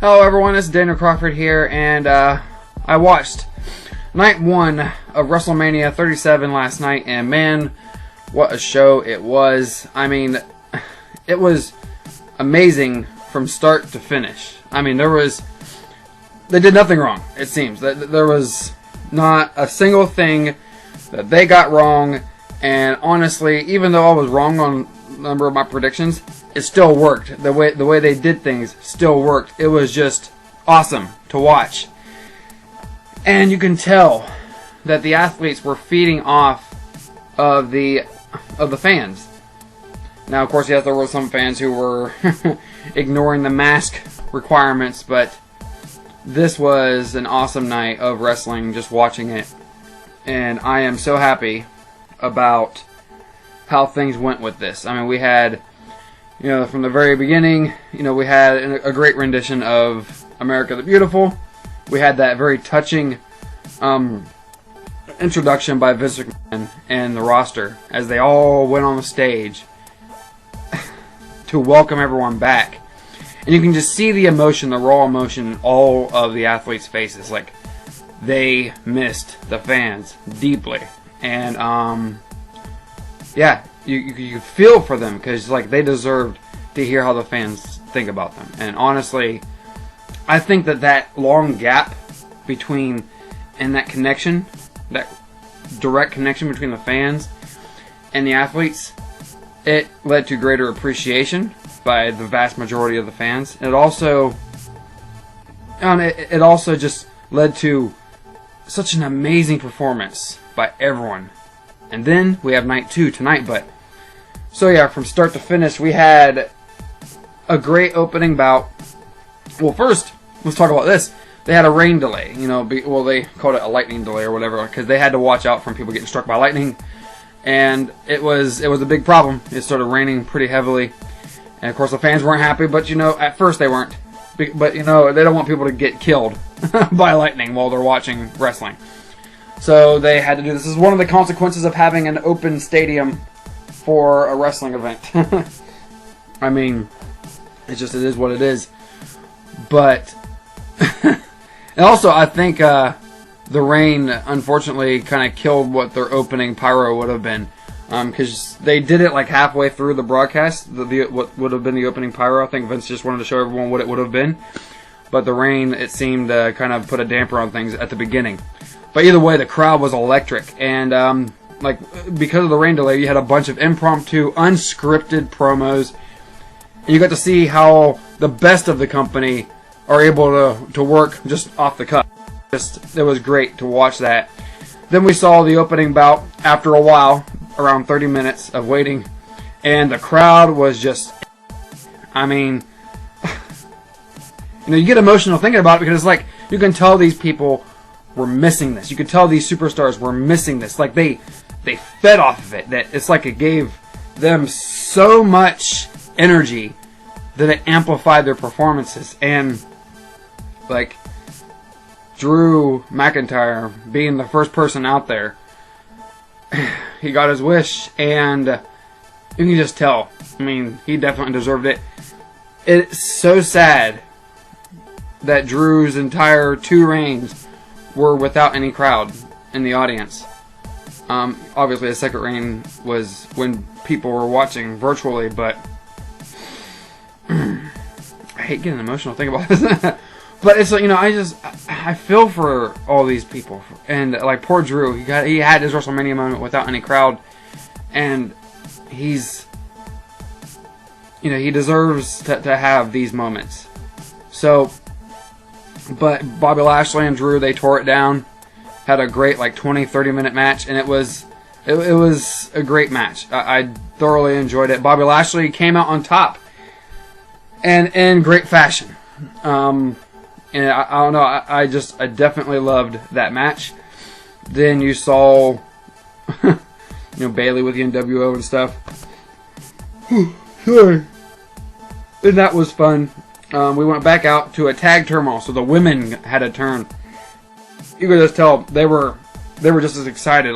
Hello everyone, it's Daniel Crawford here, and I watched night 1 of Wrestlemania 37 last night, and man, what a show it was. I mean, it was amazing from start to finish. I mean, they did nothing wrong, it seems. There was not a single thing that they got wrong, and honestly, even though I was wrong on a number of my predictions, it still worked. The way they did things still worked. It was just awesome to watch. And you can tell that the athletes were feeding off of the fans. Now, of course, yes, there were some fans who were ignoring the mask requirements, but this was an awesome night of wrestling, just watching it. And I am so happy about how things went with this. I mean, we had, from the very beginning, we had a great rendition of America the Beautiful. We had that very touching introduction by Vince McMahon and the roster as they all went on the stage to welcome everyone back. And you can just see the emotion, the raw emotion in all of the athletes' faces. Like, they missed the fans deeply. And, yeah, you feel for them because they deserved to hear how the fans think about them. And honestly, I think that long gap between and that connection, that direct connection between the fans and the athletes, it led to greater appreciation by the vast majority of the fans. And it also just led to such an amazing performance by everyone. And then we have night 2 tonight, so yeah, from start to finish, we had a great opening bout. Well, first, let's talk about this. They had a rain delay, they called it a lightning delay or whatever, because they had to watch out from people getting struck by lightning, and it was a big problem. It started raining pretty heavily, and of course the fans weren't happy, but at first they weren't, but they don't want people to get killed by lightning while they're watching wrestling. So they had to do this. This is one of the consequences of having an open stadium for a wrestling event. I mean, it is what it is. But, and also I think the rain unfortunately kind of killed what their opening pyro would have been. Because they did it halfway through the broadcast, what would have been the opening pyro. I think Vince just wanted to show everyone what it would have been. But the rain, it seemed to kind of put a damper on things at the beginning. But either way, the crowd was electric, and because of the rain delay, you had a bunch of impromptu, unscripted promos, and you got to see how the best of the company are able to work just off the cuff. It was great to watch that. Then we saw the opening bout after a while, around 30 minutes of waiting, and the crowd was just, I mean, you get emotional thinking about it because it's you can tell these people were missing this. You could tell these superstars were missing this. They fed off of it. That it's it gave them so much energy that it amplified their performances. And Drew McIntyre being the first person out there, he got his wish, and you can just tell. I mean, he definitely deserved it. It's so sad that Drew's entire 2 reigns were without any crowd in the audience. Obviously, the second reign was when people were watching virtually, but I hate getting emotional thinking about this. But it's I feel for all these people, and poor Drew, he had his WrestleMania moment without any crowd, and he deserves to have these moments. So. But Bobby Lashley and Drew, they tore it down. Had a great 20-30 minute match, and it was a great match. I thoroughly enjoyed it. Bobby Lashley came out on top, and in great fashion. And I don't know, I definitely loved that match. Then you saw Bayley with the NWO and stuff. Sorry. And that was fun. We went back out to a tag turmoil, so the women had a turn. You could just tell they were just as excited.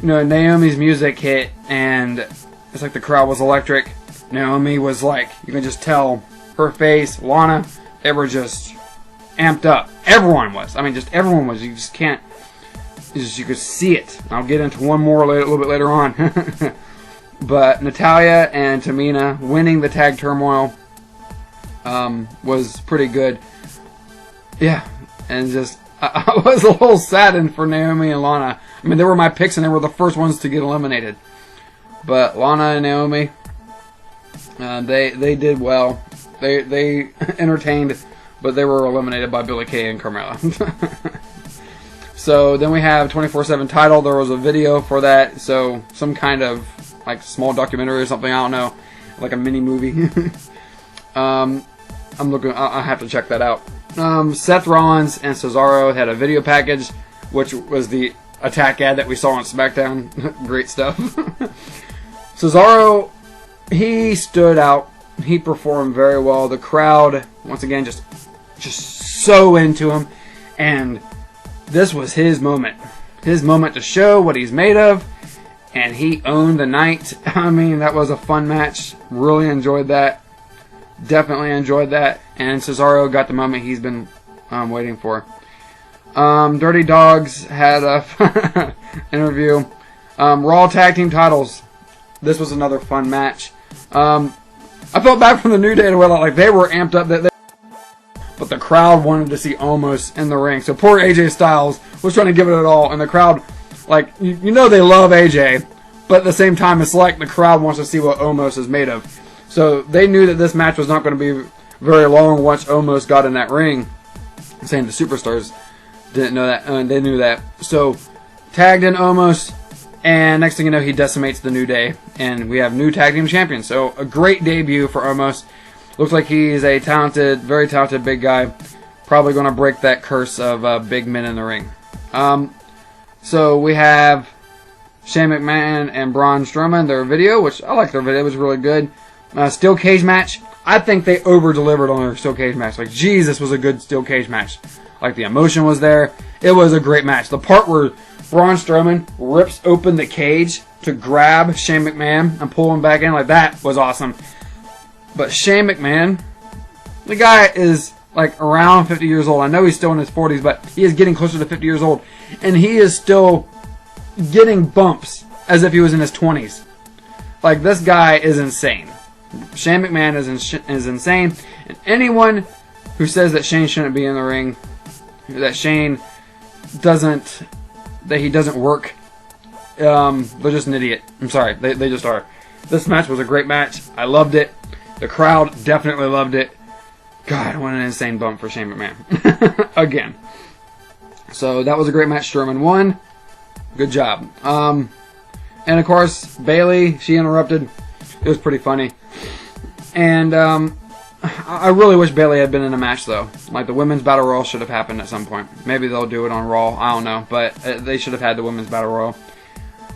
Naomi's music hit, and it's the crowd was electric. Naomi was you can just tell her face, Lana, they were just amped up. Everyone was. I mean, just everyone was. You just can't. You could see it. I'll get into one more a little bit later on. But Natalya and Tamina winning the tag turmoil was pretty good. Yeah, and just I was a little saddened for Naomi and Lana. I mean, they were my picks, and they were the first ones to get eliminated. But Lana and Naomi, they did well. They entertained, but they were eliminated by Billie Kay and Carmella. So then we have 24/7 title. There was a video for that, so some kind of like small documentary or something. I don't know, like a mini movie. I'm looking. I have to check that out. Seth Rollins and Cesaro had a video package, which was the attack ad that we saw on SmackDown. Great stuff. Cesaro, he stood out. He performed very well. The crowd, once again, just so into him, and this was his moment. His moment to show what he's made of, and he owned the night. I mean, that was a fun match. Really enjoyed that. Definitely enjoyed that. And Cesaro got the moment he's been waiting for. Dirty Dogs had a interview. Raw Tag Team titles. This was another fun match. I felt bad for the New Day, like they were amped up. But the crowd wanted to see Omos in the ring. So poor AJ Styles was trying to give it at all. And the crowd, like, you know they love AJ. But at the same time, it's like the crowd wants to see what Omos is made of. So they knew that this match was not going to be very long once Omos got in that ring. I'm saying the superstars didn't know that. They knew that. So tagged in Omos. And next thing you know, he decimates the New Day. And we have new tag team champions. So a great debut for Omos. Looks like he's a talented, very talented big guy. Probably going to break that curse of big men in the ring. So we have Shane McMahon and Braun Strowman, their video, which I like their video. It was really good. Steel cage match. I think they over-delivered on their steel cage match. Like, geez, this was a good steel cage match. Like, the emotion was there. It was a great match. The part where Braun Strowman rips open the cage to grab Shane McMahon and pull him back in, like, that was awesome. But Shane McMahon, the guy is like around 50 years old. I know he's still in his 40s, but he is getting closer to 50 years old. And he is still getting bumps as if he was in his 20s. Like, this guy is insane. Shane McMahon is insane. And anyone who says that Shane shouldn't be in the ring, that Shane doesn't work, they're just an idiot. I'm sorry, they just are. This match was a great match. I loved it. The crowd definitely loved it. God, what an insane bump for Shane McMahon. Again. So that was a great match. Strowman won. Good job. And of course, Bayley, she interrupted. It was pretty funny. And I really wish Bayley had been in a match, though. Like, the Women's Battle Royal should have happened at some point. Maybe they'll do it on Raw. I don't know. But they should have had the Women's Battle Royal.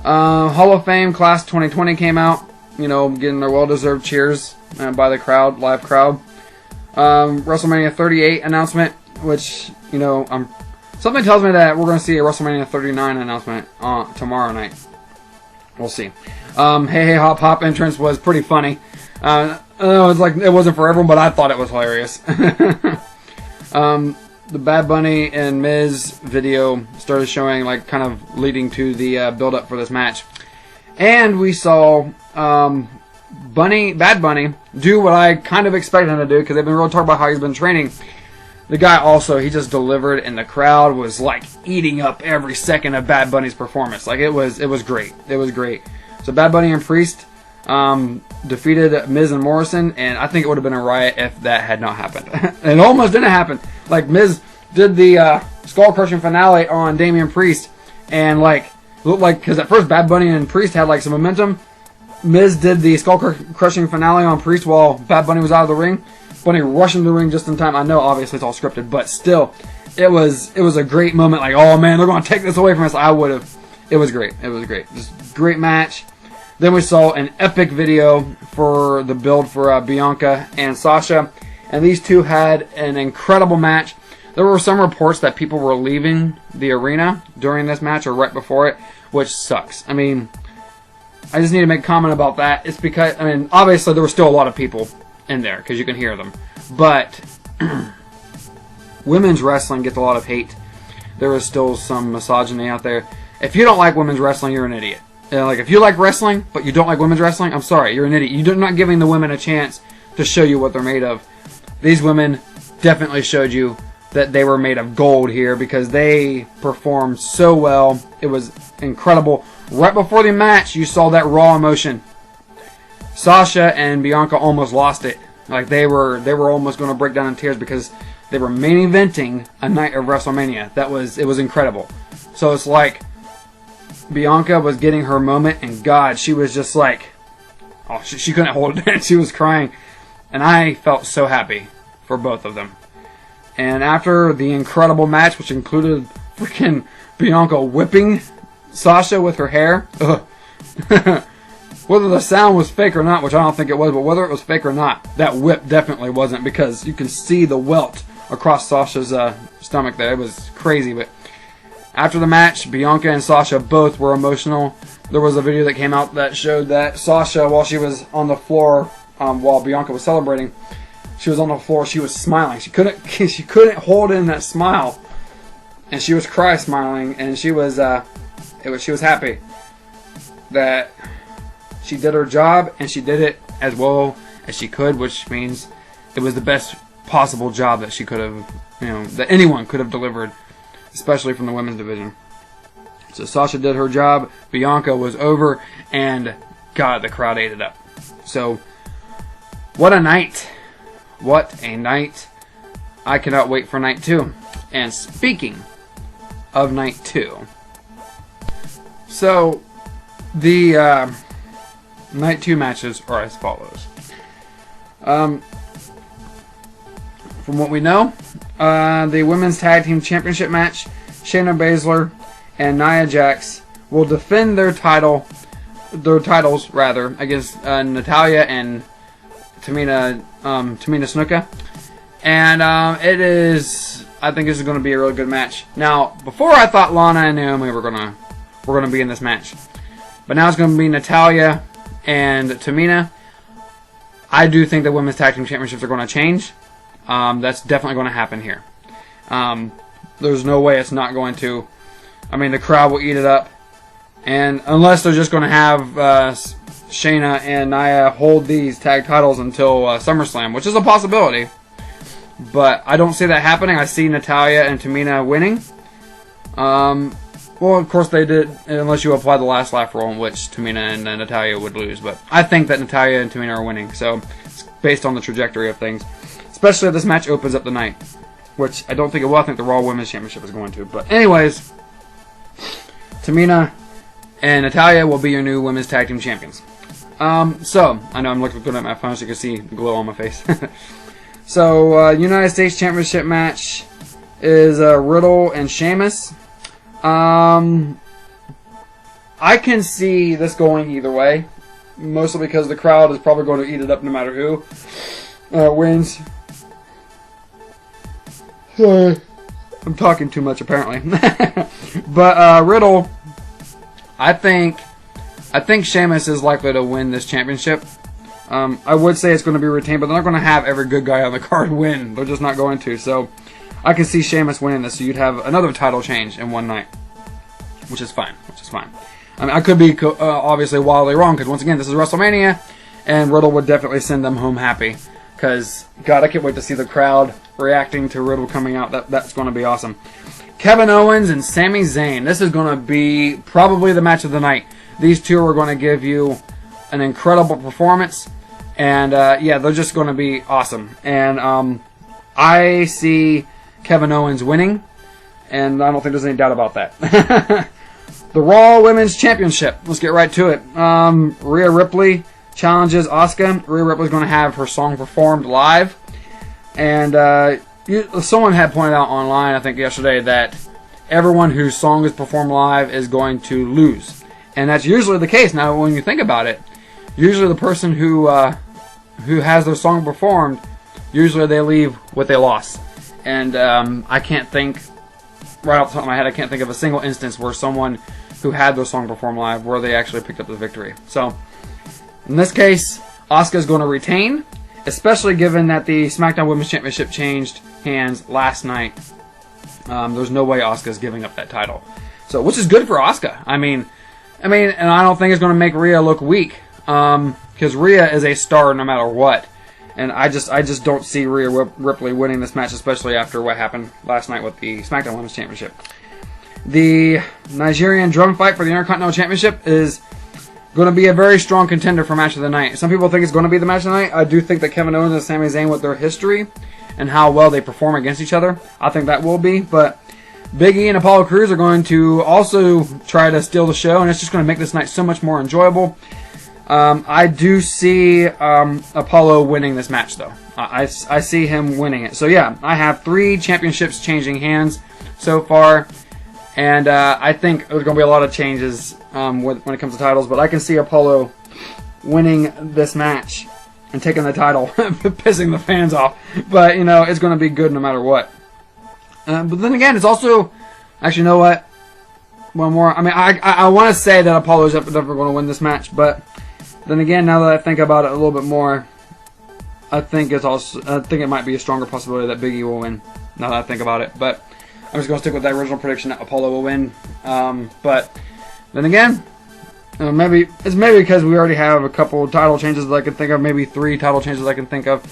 Hall of Fame Class 2020 came out. You know, getting their well-deserved cheers by the crowd, live crowd. WrestleMania 38 announcement, which, you know, something tells me that we're going to see a WrestleMania 39 announcement tomorrow night. We'll see. Hey Hey Hop Hop entrance was pretty funny. It was like, it wasn't for everyone, but I thought it was hilarious. The Bad Bunny and Miz video started showing, like, kind of leading to the build-up for this match. And we saw Bad Bunny do what I kind of expected him to do, because they've been really talking about how he's been training. The guy also, he just delivered, and the crowd was like eating up every second of Bad Bunny's performance. Like, it was great. It was great. So Bad Bunny and Priest defeated Miz and Morrison, and I think it would have been a riot if that had not happened. It almost didn't happen. Like, Miz did the skull crushing finale on Damian Priest, and like, looked like, because at first Bad Bunny and Priest had like some momentum. Miz did the skull crushing finale on Priest while Bad Bunny was out of the ring. Bunny rushed into the ring just in time. I know, obviously, it's all scripted, but still, it was a great moment. Like, oh man, they're going to take this away from us. I would have. It was great. It was great. Just great match. Then we saw an epic video for the build for Bianca and Sasha, and these two had an incredible match. There were some reports that people were leaving the arena during this match or right before it, which sucks. I mean, I just need to make a comment about that. It's because, I mean, obviously there were still a lot of people in there because you can hear them. But women's wrestling gets a lot of hate. There is still some misogyny out there. If you don't like women's wrestling, you're an idiot. Like, if you like wrestling, but you don't like women's wrestling, I'm sorry, you're an idiot. You're not giving the women a chance to show you what they're made of. These women definitely showed you that they were made of gold here because they performed so well. It was incredible. Right before the match, you saw that raw emotion. Sasha and Bianca almost lost it. Like, they were almost going to break down in tears because they were main eventing a night of WrestleMania. It was incredible. So it's like Bianca was getting her moment, and God, she was just like, oh, she couldn't hold it in. She was crying. And I felt so happy for both of them. And after the incredible match, which included freaking Bianca whipping Sasha with her hair, whether the sound was fake or not, which I don't think it was, but whether it was fake or not, that whip definitely wasn't, because you can see the welt across Sasha's stomach there. It was crazy. But after the match, Bianca and Sasha both were emotional. There was a video that came out that showed that Sasha, while she was on the floor, while Bianca was celebrating, she was on the floor. She was smiling. She couldn't hold in that smile, and she was cry smiling. And she was happy that she did her job, and she did it as well as she could, which means it was the best possible job that she could have, that anyone could have delivered, especially from the women's division. So Sasha did her job. Bianca was over, and God, the crowd ate it up. So what a night. What a night. I cannot wait for night 2. And speaking of night 2, so the night 2 matches are as follows. From what we know, the Women's Tag Team Championship match, Shayna Baszler and Nia Jax will defend their titles against Natalya and Tamina Snuka. And I think this is going to be a really good match. Now, before I thought Lana and Naomi were gonna be in this match, but now it's going to be Natalya and Tamina. I do think the Women's Tag Team Championships are going to change. That's definitely going to happen here. There's no way it's not going to. I mean, the crowd will eat it up. And unless they're just going to have Shayna and Nia hold these tag titles until SummerSlam, which is a possibility. But I don't see that happening. I see Natalya and Tamina winning. Well, of course they did, unless you apply the last laugh rule, in which Tamina and Natalya would lose. But I think that Natalya and Tamina are winning. So it's based on the trajectory of things. Especially if this match opens up the night. Which I don't think it will. I think the Raw Women's Championship is going to. But anyways, Tamina and Natalya will be your new Women's Tag Team Champions. So, I know I'm looking good at my phone so you can see the glow on my face. So, United States Championship match is Riddle and Sheamus. I can see this going either way. Mostly because the crowd is probably going to eat it up no matter who wins. Sorry, I'm talking too much apparently. But Riddle, I think Sheamus is likely to win this championship. I would say it's going to be retained, but they're not going to have every good guy on the card win. They're just not going to. So I can see Sheamus winning this. So you'd have another title change in one night, which is fine. I mean, I could be obviously wildly wrong because once again, this is WrestleMania, and Riddle would definitely send them home happy. Because God, I can't wait to see the crowd reacting to Riddle coming out. That's going to be awesome. Kevin Owens and Sami Zayn. This is going to be probably the match of the night. These two are going to give you an incredible performance. And, yeah, they're just going to be awesome. And I see Kevin Owens winning. And I don't think there's any doubt about that. The Raw Women's Championship. Let's get right to it. Rhea Ripley challenges Asuka. Rhea Ripley's going to have her song performed live. And someone had pointed out online, I think yesterday, that everyone whose song is performed live is going to lose. And that's usually the case. Now, when you think about it, usually the person who has their song performed, usually they leave what they lost. And I can't think, right off the top of my head, I can't think of a single instance where someone who had their song performed live, where they actually picked up the victory. So, in this case, Asuka is going to retain, especially given that the SmackDown Women's Championship changed hands last night. There's no way Asuka's giving up that title. So, which is good for Asuka. I mean, and I don't think it's going to make Rhea look weak. Because Rhea is a star no matter what. And I just don't see Rhea Ripley winning this match, especially after what happened last night with the SmackDown Women's Championship. The Nigerian drum fight for the Intercontinental Championship is going to be a very strong contender for match of the night. Some people think it's going to be the match of the night. I do think that Kevin Owens and Sami Zayn, with their history and how well they perform against each other, I think that will be. But Big E and Apollo Crews are going to also try to steal the show, and it's just going to make this night so much more enjoyable. I do see Apollo winning this match, though. I see him winning it. So, yeah, I have 3 championships changing hands so far. And I think there's going to be a lot of changes when it comes to titles. But I can see Apollo winning this match and taking the title, pissing the fans off. But, you know, it's going to be good no matter what. But then again, it's also... Actually, you know what? One more. I mean, I want to say that Apollo is definitely going to win this match. But then again, now that I think about it a little bit more, I think it might be a stronger possibility that Big E will win. Now that I think about it. But I'm just going to stick with that original prediction that Apollo will win. But then again, maybe because we already have a couple title changes that I can think of. Maybe 3 title changes I can think of.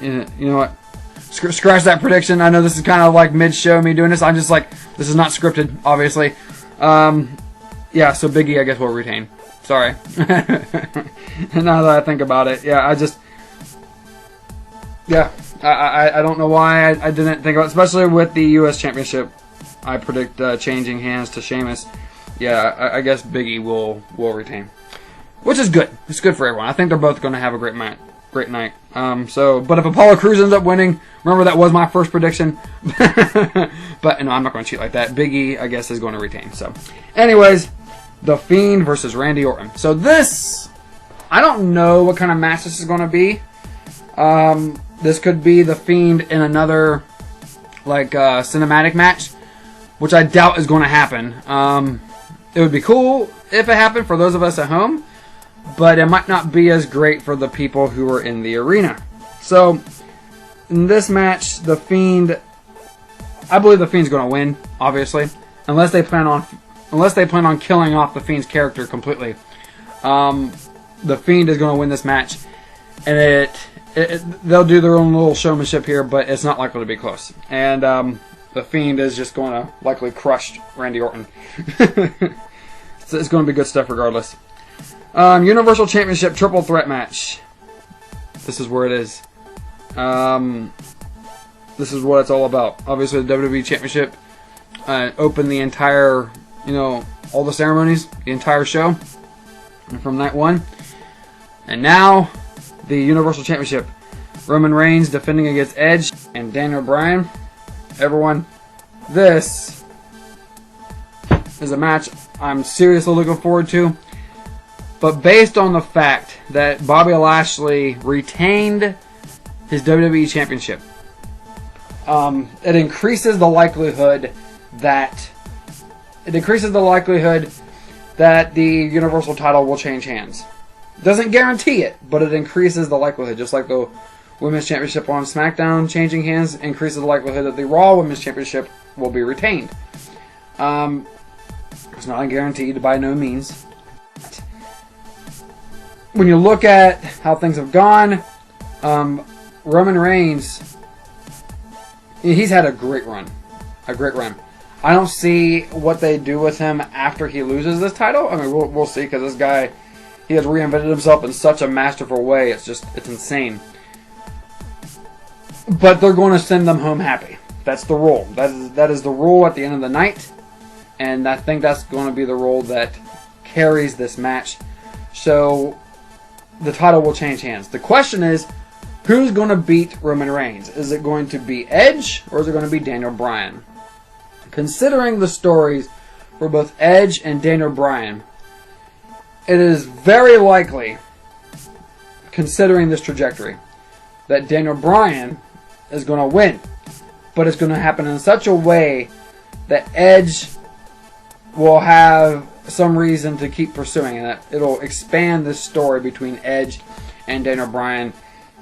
You know what? Scratch that prediction. I know this is kind of like mid-show me doing this. I'm just like, this is not scripted, obviously. Yeah, so Big E, I guess, will retain. Sorry. Now that I think about it, yeah, I don't know why I didn't think about it, especially with the U.S. Championship. I predict changing hands to Sheamus. Yeah, I guess Big E will retain, which is good. It's good for everyone. I think they're both going to have a great night. But if Apollo Crews ends up winning, remember that was my first prediction. But no, I'm not going to cheat like that. Big E, I guess, is going to retain. So, anyways, The Fiend versus Randy Orton. So this, I don't know what kind of match this is going to be. This could be The Fiend in another cinematic match, which I doubt is going to happen. It would be cool if it happened for those of us at home, but it might not be as great for the people who are in the arena. So, in this match, The Fiend, I believe The Fiend's going to win, obviously, unless they plan on killing off The Fiend's character completely. The Fiend is going to win this match, and they'll do their own little showmanship here, but it's not likely to be close. And The Fiend is just going to likely crush Randy Orton. So it's going to be good stuff regardless. Universal Championship Triple Threat match. This is where it is. This is what it's all about. Obviously, the WWE Championship opened the entire, all the ceremonies, the entire show from night 1. And now, the Universal Championship. Roman Reigns defending against Edge and Daniel Bryan. Everyone, this is a match I'm seriously looking forward to. But based on the fact that Bobby Lashley retained his WWE Championship, it increases the likelihood that the Universal title will change hands. Doesn't guarantee it, but it increases the likelihood. Just like the Women's Championship on SmackDown changing hands increases the likelihood that the Raw Women's Championship will be retained. It's not guaranteed by no means. When you look at how things have gone, Roman Reigns, he's had a great run. I don't see what they do with him after he loses this title. I mean, we'll see, because this guy, he has reinvented himself in such a masterful way. It's insane. But they're going to send them home happy. That's the rule. That is the rule at the end of the night. And I think that's going to be the rule that carries this match. So the title will change hands. The question is, who's going to beat Roman Reigns? Is it going to be Edge, or is it going to be Daniel Bryan? Considering the stories for both Edge and Daniel Bryan, it is very likely, considering this trajectory, that Daniel Bryan is going to win. But it's going to happen in such a way that Edge will have some reason to keep pursuing it. It'll expand this story between Edge and Daniel Bryan,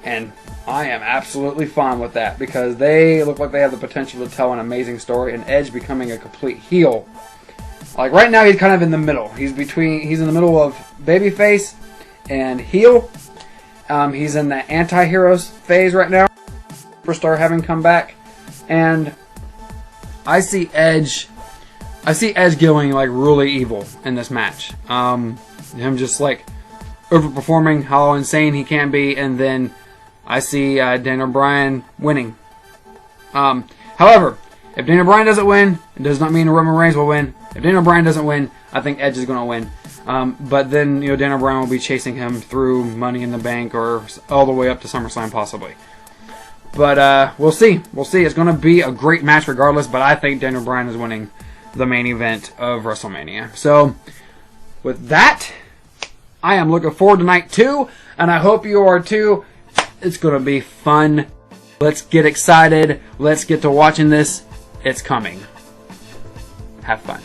and I am absolutely fine with that because they look like they have the potential to tell an amazing story, and Edge becoming a complete heel. Like right now, he's kind of in the middle. He's in the middle of babyface and heel. He's in the anti-heroes phase right now. Superstar having come back, and I see Edge going like really evil in this match. Him just like overperforming how insane he can be, and then I see Daniel Bryan winning. However, if Daniel Bryan doesn't win, it does not mean Roman Reigns will win. If Daniel Bryan doesn't win, I think Edge is going to win. But then, Daniel Bryan will be chasing him through Money in the Bank or all the way up to SummerSlam possibly. But we'll see. We'll see. It's going to be a great match regardless, but I think Daniel Bryan is winning the main event of WrestleMania. So, with that, I am looking forward to night 2, and I hope you are too. It's going to be fun. Let's get excited. Let's get to watching this. It's coming. Have fun.